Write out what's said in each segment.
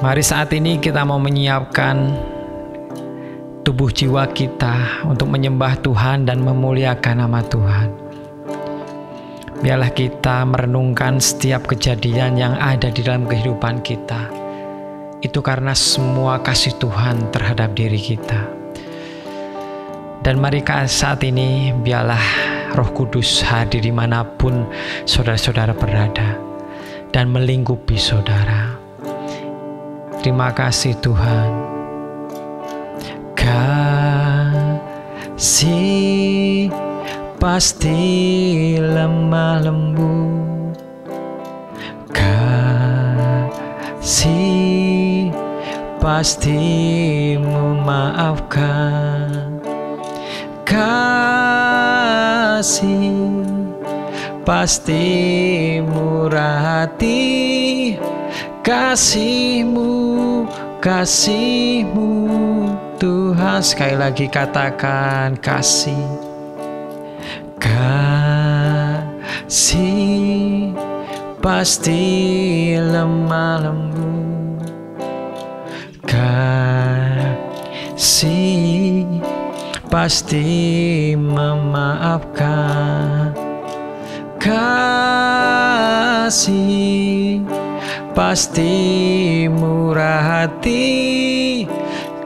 Mari saat ini kita mau menyiapkan tubuh jiwa kita untuk menyembah Tuhan dan memuliakan nama Tuhan. Biarlah kita merenungkan setiap kejadian yang ada di dalam kehidupan kita. Itu karena semua kasih Tuhan terhadap diri kita. Dan mari saat ini biarlah Roh Kudus hadir dimanapun saudara-saudara berada dan melingkupi saudara. Terima kasih Tuhan. Kasih pasti lemah lembut, kasih pasti memaafkan, kasih pasti murah hati, kasih-Mu Tuhan. Sekali lagi katakan kasih. Kasih pasti lemah lembut, kasih pasti memaafkan, kasih pasti murah hati,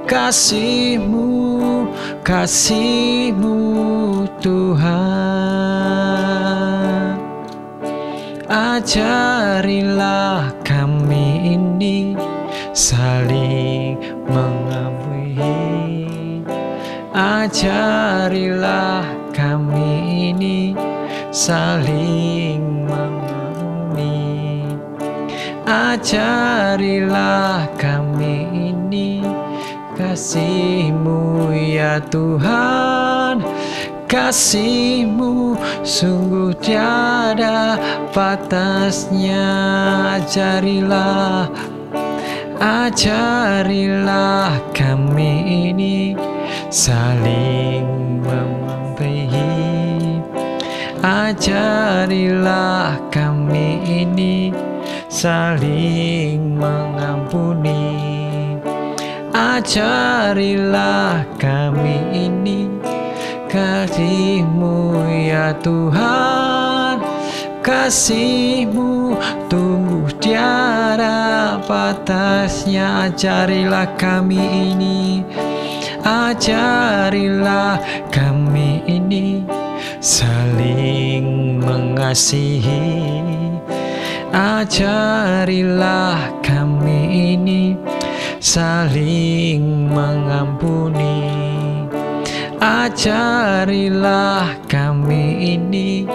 kasih-Mu Tuhan. Ajarilah kami ini saling mengasihi, ajarilah kami ini saling mengampuni, ajarilah kami ini kasih-Mu ya Tuhan. Kasih-Mu sungguh tiada batasnya. Ajarilah kami ini saling mengasihi, ajarilah kami ini saling mengampuni, ajarilah kami ini kasih-Mu ya Tuhan. Kasih-Mu tunggu tiada batasnya. Ajarilah kami ini, ajarilah kami ini saling mengasihi, ajarilah kami ini saling mengampuni, ajarilah kami ini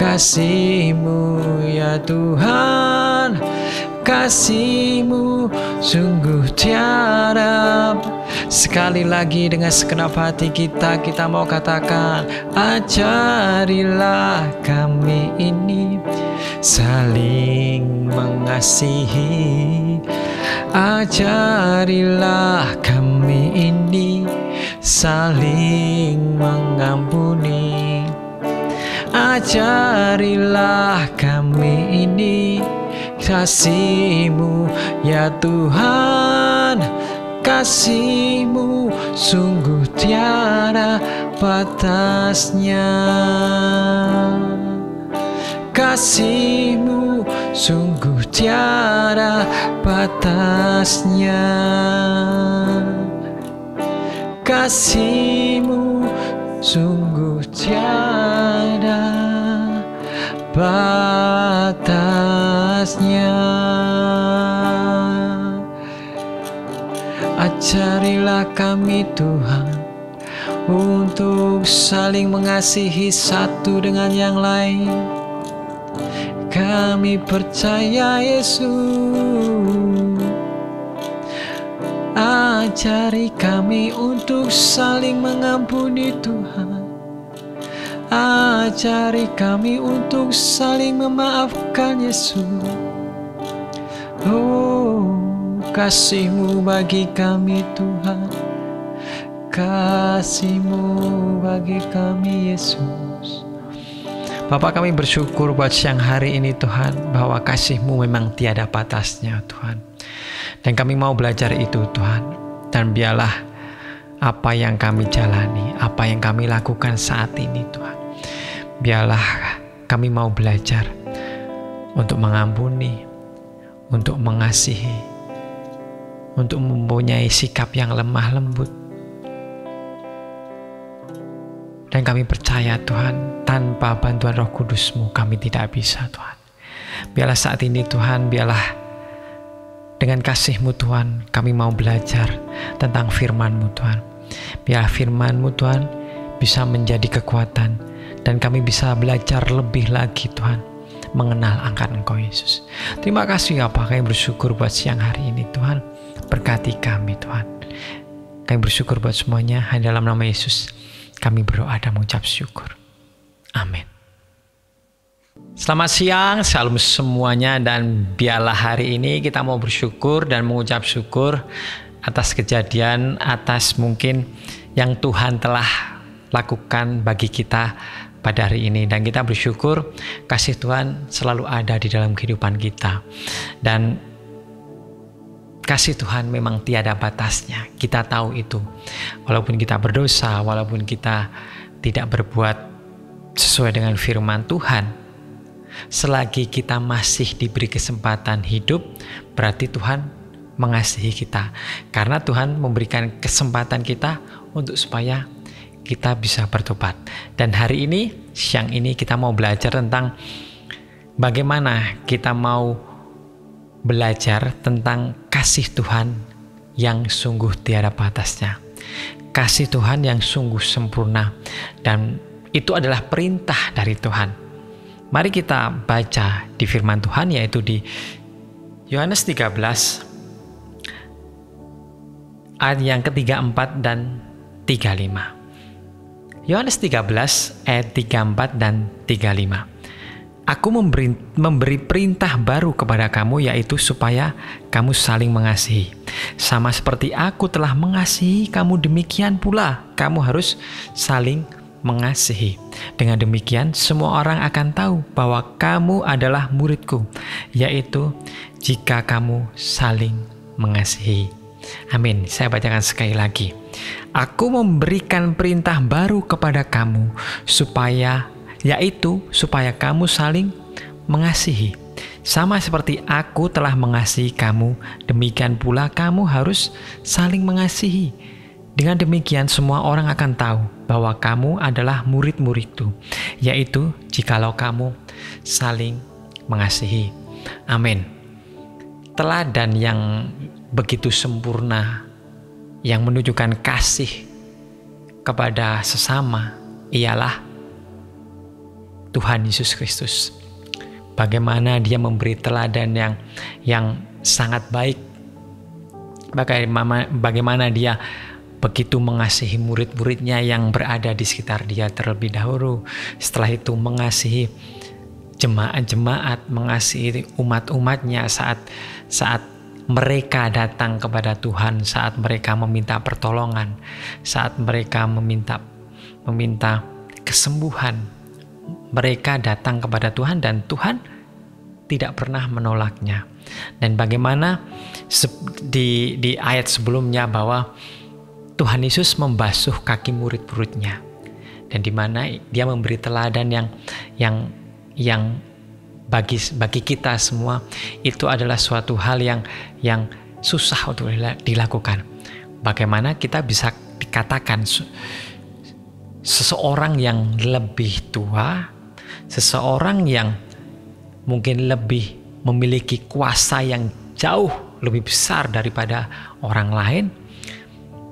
kasih-Mu ya Tuhan. Kasih-Mu sungguh tiada. Sekali lagi dengan segenap hati kita mau katakan, ajarilah kami ini saling mengasihi, ajarilah kami ini saling mengampuni, ajarilah kami ini kasih-Mu ya Tuhan. Kasih-Mu sungguh tiada batasnya, kasih-Mu sungguh tiada batasnya, kasih-Mu sungguh tiada batasnya. Ajarilah kami Tuhan untuk saling mengasihi satu dengan yang lain. Kami percaya Yesus. Ajari kami untuk saling mengampuni Tuhan. Ajari kami untuk saling memaafkan Yesus. Oh, kasih-Mu bagi kami Tuhan, kasih-Mu bagi kami Yesus. Bapa, kami bersyukur buat siang hari ini Tuhan, bahwa kasih-Mu memang tiada batasnya Tuhan. Dan kami mau belajar itu Tuhan. Dan biarlah apa yang kami jalani, apa yang kami lakukan saat ini Tuhan, biarlah kami mau belajar untuk mengampuni, untuk mengasihi, untuk mempunyai sikap yang lemah lembut. Dan kami percaya Tuhan, tanpa bantuan Roh Kudus-Mu kami tidak bisa Tuhan. Biarlah saat ini Tuhan, biarlah dengan kasih-Mu Tuhan, kami mau belajar tentang firman-Mu Tuhan. Biarlah firman-Mu Tuhan bisa menjadi kekuatan, dan kami bisa belajar lebih lagi Tuhan, mengenal angkat Engkau Yesus. Terima kasih Bapa, kami bersyukur buat siang hari ini Tuhan. Berkati kami Tuhan. Kami bersyukur buat semuanya, hanya dalam nama Yesus kami berdoa dan mengucap syukur. Amin. Selamat siang, salam semuanya, dan biarlah hari ini kita mau bersyukur dan mengucap syukur atas kejadian, atas mungkin yang Tuhan telah lakukan bagi kita pada hari ini. Dan kita bersyukur kasih Tuhan selalu ada di dalam kehidupan kita. Dan kasih Tuhan memang tiada batasnya. Kita tahu itu. Walaupun kita berdosa, walaupun kita tidak berbuat sesuai dengan firman Tuhan, selagi kita masih diberi kesempatan hidup, berarti Tuhan mengasihi kita. Karena Tuhan memberikan kesempatan kita untuk supaya kita bisa bertobat. Dan hari ini, siang ini kita mau belajar tentang bagaimana kita mau belajar tentang kasih Tuhan yang sungguh tiada batasnya. Kasih Tuhan yang sungguh sempurna, dan itu adalah perintah dari Tuhan. Mari kita baca di firman Tuhan, yaitu di Yohanes 13 ayat yang ke-34 dan 35. Yohanes 13 ayat 34 dan 35. Aku memberi perintah baru kepada kamu, yaitu supaya kamu saling mengasihi. Sama seperti aku telah mengasihi kamu, demikian pula kamu harus saling mengasihi. Dengan demikian semua orang akan tahu bahwa kamu adalah muridku, yaitu jika kamu saling mengasihi. Amin. Saya bacakan sekali lagi. Aku memberikan perintah baru kepada kamu, supaya kamu saling mengasihi. Sama seperti aku telah mengasihi kamu, demikian pula kamu harus saling mengasihi. Dengan demikian semua orang akan tahu bahwa kamu adalah murid-muridku, yaitu jikalau kamu saling mengasihi. Amin. Teladan yang begitu sempurna yang menunjukkan kasih kepada sesama ialah Tuhan Yesus Kristus. Bagaimana Dia memberi teladan yang sangat baik. Bagaimana Dia begitu mengasihi murid-muridnya yang berada di sekitar Dia terlebih dahulu. Setelah itu mengasihi jemaat-jemaat, mengasihi umat-umatnya saat mereka datang kepada Tuhan, saat mereka meminta pertolongan, saat mereka meminta kesembuhan. Mereka datang kepada Tuhan dan Tuhan tidak pernah menolaknya. Dan bagaimana di ayat sebelumnya bahwa Tuhan Yesus membasuh kaki murid-muridnya, dan di mana Dia memberi teladan yang bagi kita semua itu adalah suatu hal yang susah untuk dilakukan. Bagaimana kita bisa dikatakan seseorang yang lebih tua, seseorang yang mungkin lebih memiliki kuasa yang jauh lebih besar daripada orang lain,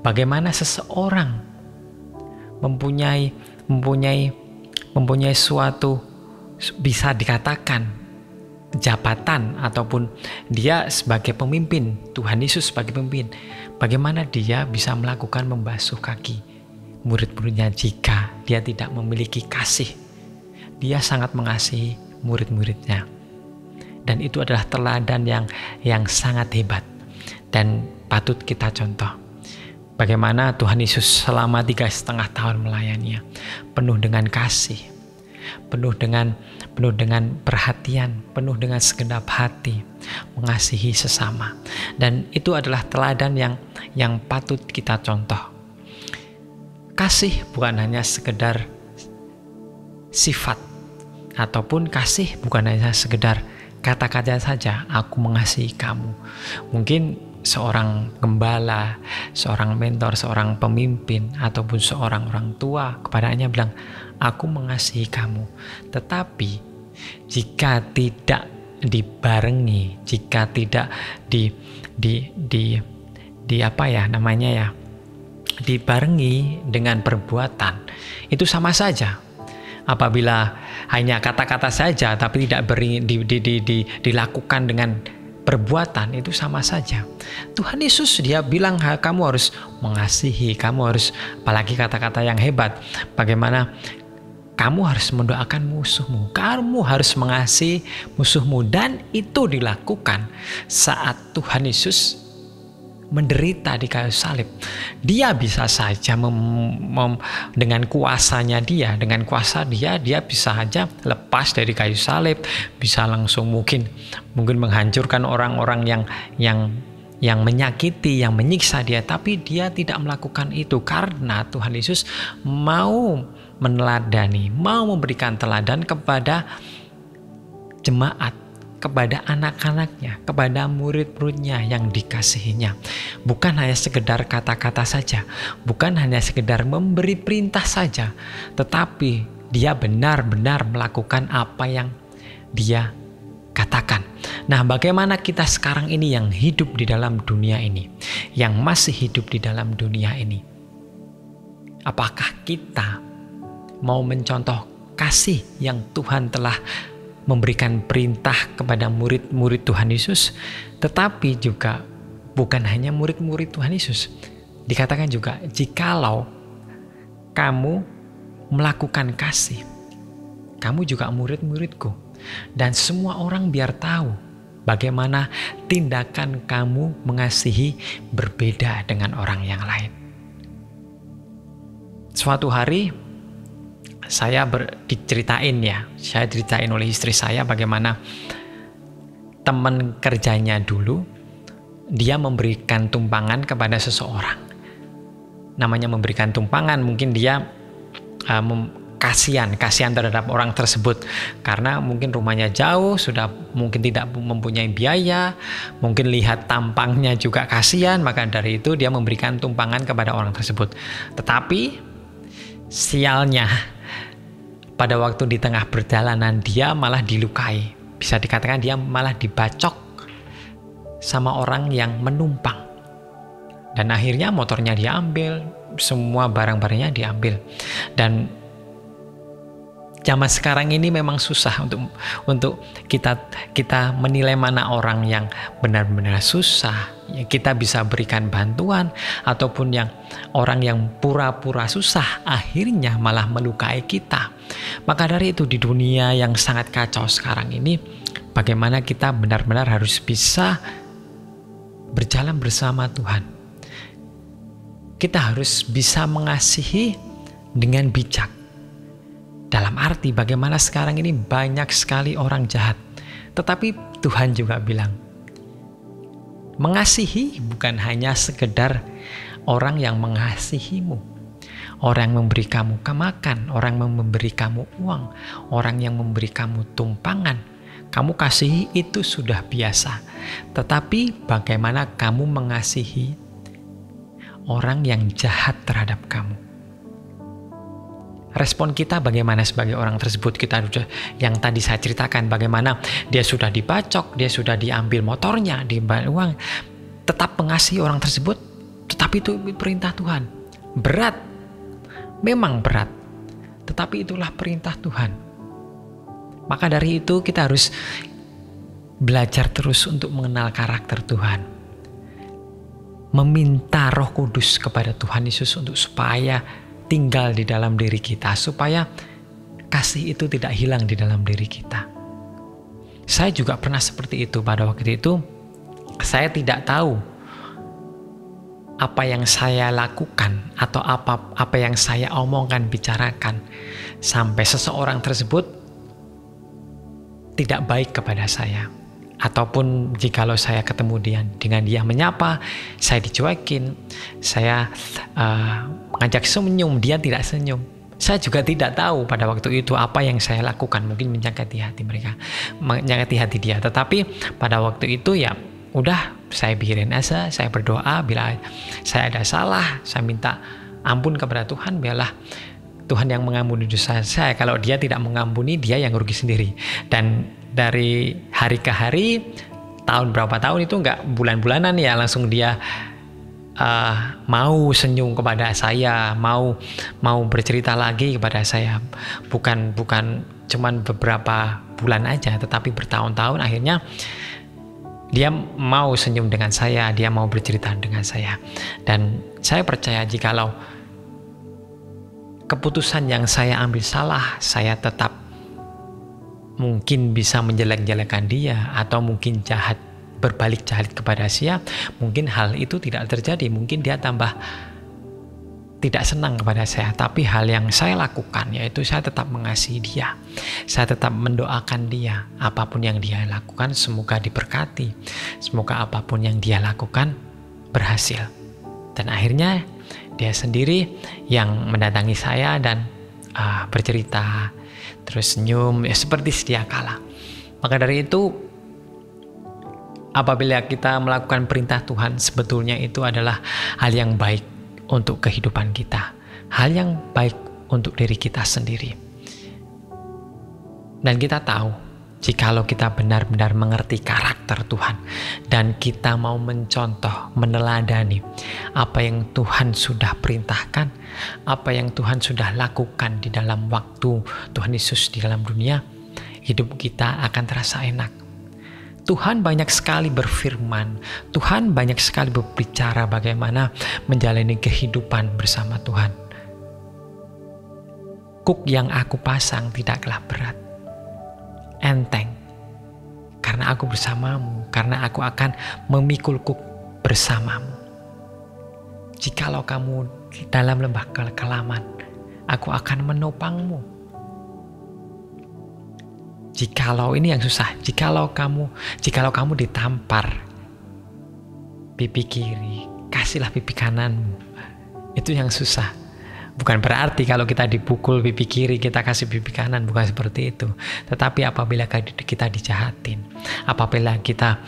bagaimana seseorang mempunyai suatu, bisa dikatakan jabatan, ataupun dia sebagai pemimpin, Tuhan Yesus sebagai pemimpin, bagaimana dia bisa melakukan membasuh kaki murid-muridnya jika dia tidak memiliki kasih. Dia sangat mengasihi murid-muridnya, dan itu adalah teladan yang sangat hebat dan patut kita contoh. Bagaimana Tuhan Yesus selama 3,5 tahun melayaninya penuh dengan kasih, penuh dengan perhatian, penuh dengan segenap hati, mengasihi sesama. Dan itu adalah teladan yang patut kita contoh. Kasih bukan hanya sekedar sifat, ataupun kasih bukan hanya sekedar kata-kata saja, aku mengasihi kamu. Mungkin seorang gembala, seorang mentor, seorang pemimpin, ataupun seorang orang tua kepadanya bilang, aku mengasihi kamu. Tetapi jika tidak dibarengi, jika tidak dibarengi dengan perbuatan, itu sama saja. Apabila hanya kata-kata saja tapi tidak dilakukan dengan perbuatan, itu sama saja. Tuhan Yesus dia bilang kamu harus mengasihi, kamu harus, apalagi kata-kata yang hebat, bagaimana kamu harus mendoakan musuhmu, kamu harus mengasihi musuhmu. Dan itu dilakukan saat Tuhan Yesus menderita di kayu salib. Dia bisa saja dengan kuasanya dengan kuasa dia bisa saja lepas dari kayu salib, bisa langsung mungkin menghancurkan orang-orang yang menyakiti, yang menyiksa dia. Tapi dia tidak melakukan itu karena Tuhan Yesus mau meneladani, mau memberikan teladan kepada jemaat, kepada anak-anaknya, kepada murid-muridnya yang dikasihinya. Bukan hanya sekedar kata-kata saja, bukan hanya sekedar memberi perintah saja, tetapi dia benar-benar melakukan apa yang dia katakan. Nah, bagaimana kita sekarang ini yang hidup di dalam dunia ini, yang masih hidup di dalam dunia ini? Apakah kita mau mencontoh kasih yang Tuhan telah memberikan perintah kepada murid-murid Tuhan Yesus, tetapi juga bukan hanya murid-murid Tuhan Yesus. Dikatakan juga, jikalau kamu melakukan kasih, kamu juga murid-muridku. Dan semua orang biar tahu bagaimana tindakan kamu mengasihi berbeda dengan orang yang lain. Suatu hari saya diceritain oleh istri saya bagaimana teman kerjanya dulu, dia memberikan tumpangan kepada seseorang. Namanya memberikan tumpangan, mungkin dia kasihan terhadap orang tersebut karena mungkin rumahnya jauh, sudah mungkin tidak mempunyai biaya, mungkin lihat tampangnya juga kasihan, maka dari itu dia memberikan tumpangan kepada orang tersebut. Tetapi sialnya, pada waktu di tengah perjalanan dia malah dilukai. Bisa dikatakan dia malah dibacok sama orang yang menumpang. Dan akhirnya motornya diambil, semua barang-barangnya diambil. Dan zaman sekarang ini memang susah untuk kita menilai mana orang yang benar-benar susah, yang kita bisa berikan bantuan, ataupun yang orang yang pura-pura susah akhirnya malah melukai kita. Maka dari itu di dunia yang sangat kacau sekarang ini, bagaimana kita benar-benar harus bisa berjalan bersama Tuhan. Kita harus bisa mengasihi dengan bijak. Dalam arti bagaimana sekarang ini banyak sekali orang jahat. Tetapi Tuhan juga bilang, mengasihi bukan hanya sekedar orang yang mengasihimu, orang yang memberi kamu makan, orang yang memberi kamu uang, orang yang memberi kamu tumpangan. Kamu kasihi itu sudah biasa. Tetapi bagaimana kamu mengasihi orang yang jahat terhadap kamu? Respon kita bagaimana sebagai orang tersebut? Kita sudah, yang tadi saya ceritakan, bagaimana dia sudah dibacok, dia sudah diambil motornya, diambil uang, tetap mengasihi orang tersebut. Tetapi itu perintah Tuhan. Berat, memang berat, tetapi itulah perintah Tuhan. Maka dari itu kita harus belajar terus untuk mengenal karakter Tuhan, meminta Roh Kudus kepada Tuhan Yesus untuk supaya tinggal di dalam diri kita, supaya kasih itu tidak hilang di dalam diri kita. Saya juga pernah seperti itu. Pada waktu itu saya tidak tahu apa yang saya lakukan atau apa yang saya omongkan, bicarakan. sampai seseorang tersebut tidak baik kepada saya. Ataupun jikalau saya ketemu dengan dia menyapa, saya dicuekin, saya mengajak senyum, dia tidak senyum. Saya juga tidak tahu pada waktu itu apa yang saya lakukan, mungkin menyakiti hati mereka, menyakiti hati dia. Tetapi pada waktu itu ya udah, saya biarin aja, saya berdoa, bila saya ada salah, saya minta ampun kepada Tuhan, biarlah Tuhan yang mengampuni dosa saya. Kalau dia tidak mengampuni, dia yang rugi sendiri. Dan dari hari ke hari, tahun berapa tahun itu enggak bulan-bulanan ya, langsung dia mau senyum kepada saya, mau bercerita lagi kepada saya. Bukan cuman beberapa bulan aja, tetapi bertahun-tahun. Akhirnya dia mau senyum dengan saya, dia mau bercerita dengan saya. Dan saya percaya jikalau keputusan yang saya ambil salah, saya tetap mungkin bisa menjelek-jelekan dia, atau mungkin berbalik jahat kepada dia, mungkin hal itu tidak terjadi. Mungkin dia tambah tidak senang kepada saya. Tapi hal yang saya lakukan yaitu saya tetap mengasihi dia, saya tetap mendoakan dia. Apapun yang dia lakukan semoga diberkati, semoga apapun yang dia lakukan berhasil. Dan akhirnya dia sendiri yang mendatangi saya dan bercerita, terus senyum ya seperti sedia kala. Maka dari itu, apabila kita melakukan perintah Tuhan, sebetulnya itu adalah hal yang baik untuk kehidupan kita, hal yang baik untuk diri kita sendiri. Dan kita tahu, jikalau kita benar-benar mengerti karakter Tuhan dan kita mau mencontoh, meneladani apa yang Tuhan sudah perintahkan, apa yang Tuhan sudah lakukan di dalam waktu Tuhan Yesus di dalam dunia, hidup kita akan terasa enak. Tuhan banyak sekali berfirman, Tuhan banyak sekali berbicara bagaimana menjalani kehidupan bersama Tuhan. Kuk yang aku pasang tidaklah berat, enteng, karena aku bersamamu, karena aku akan memikul kuk bersamamu. Jikalau kamu di dalam lembah kekelaman, aku akan menopangmu. Jikalau ini yang susah, jikalau kamu ditampar pipi kiri, kasihlah pipi kananmu. Itu yang susah. Bukan berarti kalau kita dipukul pipi kiri kita kasih pipi kanan, bukan seperti itu. Tetapi apabila kita dijahatin, apabila kita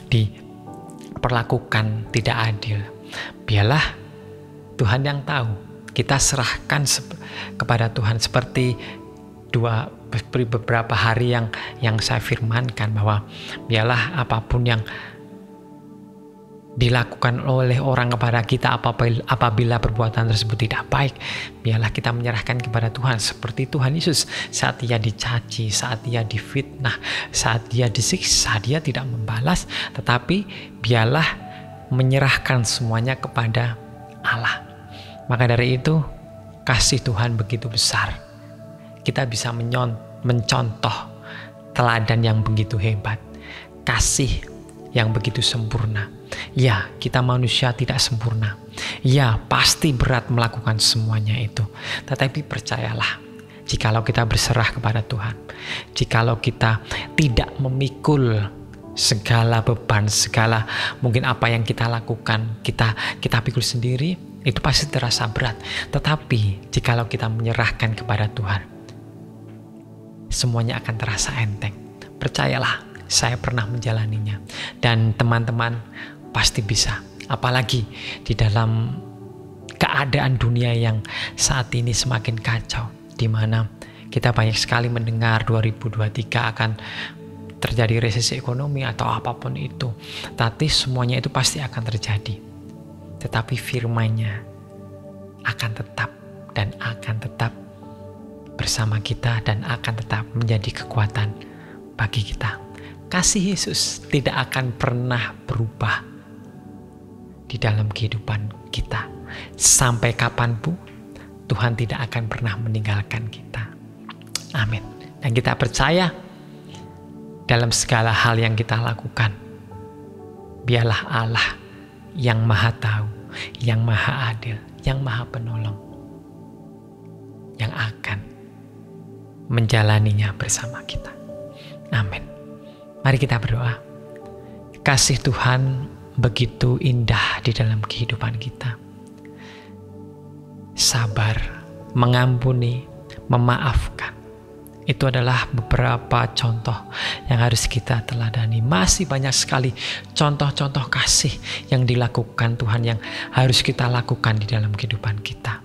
diperlakukan tidak adil, biarlah Tuhan yang tahu. Kita serahkan kepada Tuhan seperti beberapa hari yang saya firmankan, bahwa biarlah apapun yang dilakukan oleh orang kepada kita, apabila perbuatan tersebut tidak baik, biarlah kita menyerahkan kepada Tuhan. Seperti Tuhan Yesus, saat dia dicaci, saat dia difitnah, saat dia disiksa, dia tidak membalas, tetapi biarlah menyerahkan semuanya kepada Allah. Maka dari itu, kasih Tuhan begitu besar. Kita bisa mencontoh teladan yang begitu hebat, kasih yang begitu sempurna. Ya, kita manusia tidak sempurna. Ya, pasti berat melakukan semuanya itu. Tetapi percayalah, jikalau kita berserah kepada Tuhan, jikalau kita tidak memikul segala beban, segala mungkin apa yang kita lakukan, kita pikul sendiri, itu pasti terasa berat. Tetapi jikalau kita menyerahkan kepada Tuhan, semuanya akan terasa enteng. Percayalah, saya pernah menjalaninya, dan teman-teman pasti bisa. Apalagi di dalam keadaan dunia yang saat ini semakin kacau, di mana kita banyak sekali mendengar 2023 akan terjadi resesi ekonomi atau apapun itu. Tapi semuanya itu pasti akan terjadi. Tetapi firman-Nya akan tetap dan akan tetap bersama kita dan akan tetap menjadi kekuatan bagi kita. Kasih Yesus tidak akan pernah berubah di dalam kehidupan kita. Sampai kapanpun Tuhan tidak akan pernah meninggalkan kita. Amin. Dan kita percaya dalam segala hal yang kita lakukan, biarlah Allah yang Maha Tahu, yang Maha Adil, yang Maha Penolong yang akan menjalaninya bersama kita. Amin. Mari kita berdoa. Kasih Tuhan begitu indah di dalam kehidupan kita. Sabar, mengampuni, memaafkan. Itu adalah beberapa contoh yang harus kita teladani. Masih banyak sekali contoh-contoh kasih yang dilakukan Tuhan yang harus kita lakukan di dalam kehidupan kita.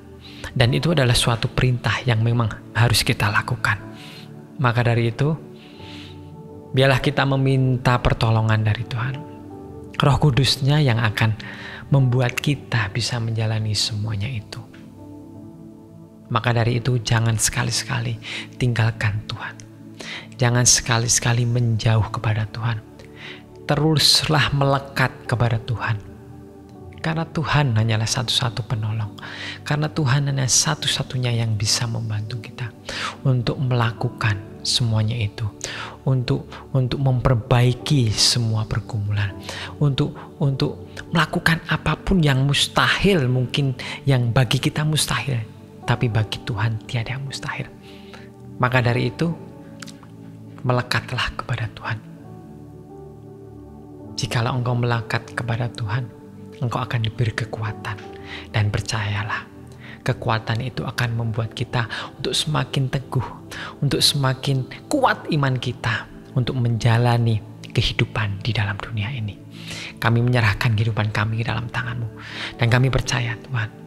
Dan itu adalah suatu perintah yang memang harus kita lakukan. Maka dari itu, biarlah kita meminta pertolongan dari Tuhan. Roh Kudus-Nya yang akan membuat kita bisa menjalani semuanya itu. Maka dari itu jangan sekali-sekali tinggalkan Tuhan. Jangan sekali-sekali menjauh kepada Tuhan. Teruslah melekat kepada Tuhan. Karena Tuhan hanyalah satu-satu penolong. Karena Tuhan hanya satu-satunya yang bisa membantu kita untuk melakukan semuanya itu. Untuk memperbaiki semua pergumulan. Untuk melakukan apapun yang mustahil, mungkin yang bagi kita mustahil. Tapi bagi Tuhan tiada yang mustahil. Maka dari itu, melekatlah kepada Tuhan. Jikalau engkau melekat kepada Tuhan, engkau akan diberi kekuatan. Dan percayalah, kekuatan itu akan membuat kita untuk semakin teguh, untuk semakin kuat iman kita, untuk menjalani kehidupan di dalam dunia ini. Kami menyerahkan kehidupan kami ke dalam tangan-Mu. Dan kami percaya Tuhan,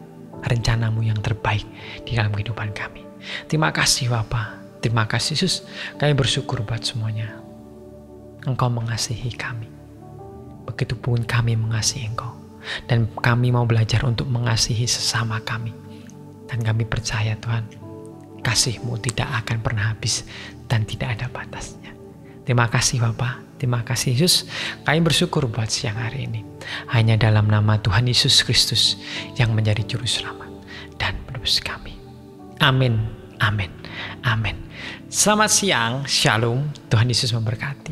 rencana-Mu yang terbaik di dalam kehidupan kami. Terima kasih Bapa, terima kasih Yesus. Kami bersyukur buat semuanya. Engkau mengasihi kami, begitupun kami mengasihi Engkau. Dan kami mau belajar untuk mengasihi sesama kami. Dan kami percaya Tuhan, kasih-Mu tidak akan pernah habis dan tidak ada batasnya. Terima kasih Bapa, terima kasih Yesus. Kami bersyukur buat siang hari ini. Hanya dalam nama Tuhan Yesus Kristus yang menjadi juru selamat dan penebus kami. Amin, amin, amin. Selamat siang, shalom. Tuhan Yesus memberkati.